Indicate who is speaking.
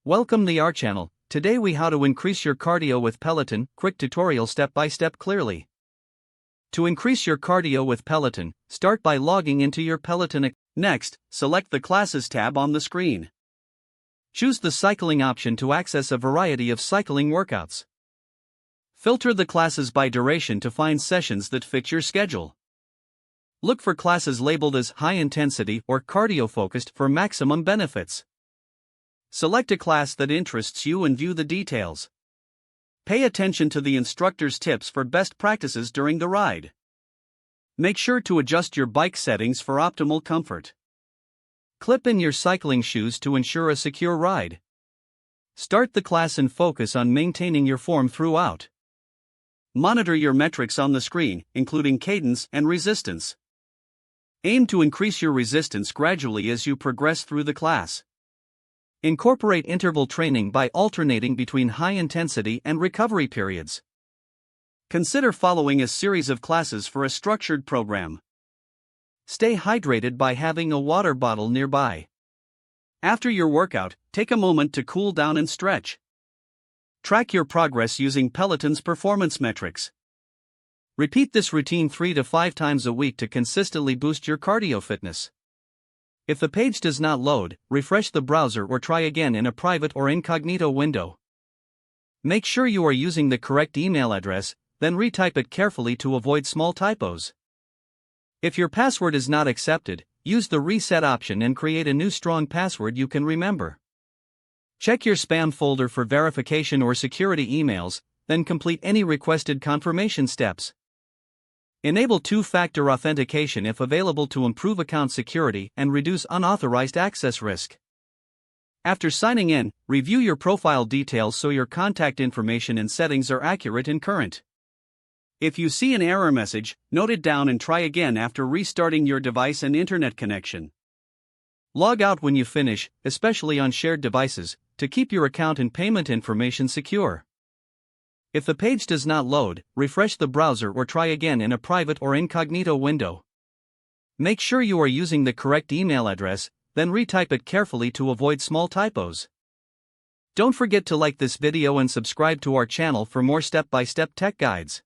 Speaker 1: Welcome to our channel. Today we how to increase your cardio with Peloton, quick tutorial step by step clearly. To increase your cardio with Peloton, start by logging into your Peloton account. Next, select the Classes tab on the screen. Choose the cycling option to access a variety of cycling workouts. Filter the classes by duration to find sessions that fit your schedule. Look for classes labeled as high intensity or cardio focused for maximum benefits. Select a class that interests you and view the details. Pay attention to the instructor's tips for best practices during the ride. Make sure to adjust your bike settings for optimal comfort. Clip in your cycling shoes to ensure a secure ride. Start the class and focus on maintaining your form throughout. Monitor your metrics on the screen, including cadence and resistance. Aim to increase your resistance gradually as you progress through the class. Incorporate interval training by alternating between high-intensity and recovery periods. Consider following a series of classes for a structured program. Stay hydrated by having a water bottle nearby. After your workout, take a moment to cool down and stretch. Track your progress using Peloton's performance metrics. Repeat this routine 3 to 5 times a week to consistently boost your cardio fitness. If the page does not load, refresh the browser or try again in a private or incognito window. Make sure you are using the correct email address, then retype it carefully to avoid small typos. If your password is not accepted, use the reset option and create a new strong password you can remember. Check your spam folder for verification or security emails, then complete any requested confirmation steps. Enable two-factor authentication if available to improve account security and reduce unauthorized access risk. After signing in, review your profile details so your contact information and settings are accurate and current. If you see an error message, note it down and try again after restarting your device and internet connection. Log out when you finish, especially on shared devices, to keep your account and payment information secure. If the page does not load, refresh the browser or try again in a private or incognito window. Make sure you are using the correct email address, then retype it carefully to avoid small typos. Don't forget to like this video and subscribe to our channel for more step-by-step tech guides.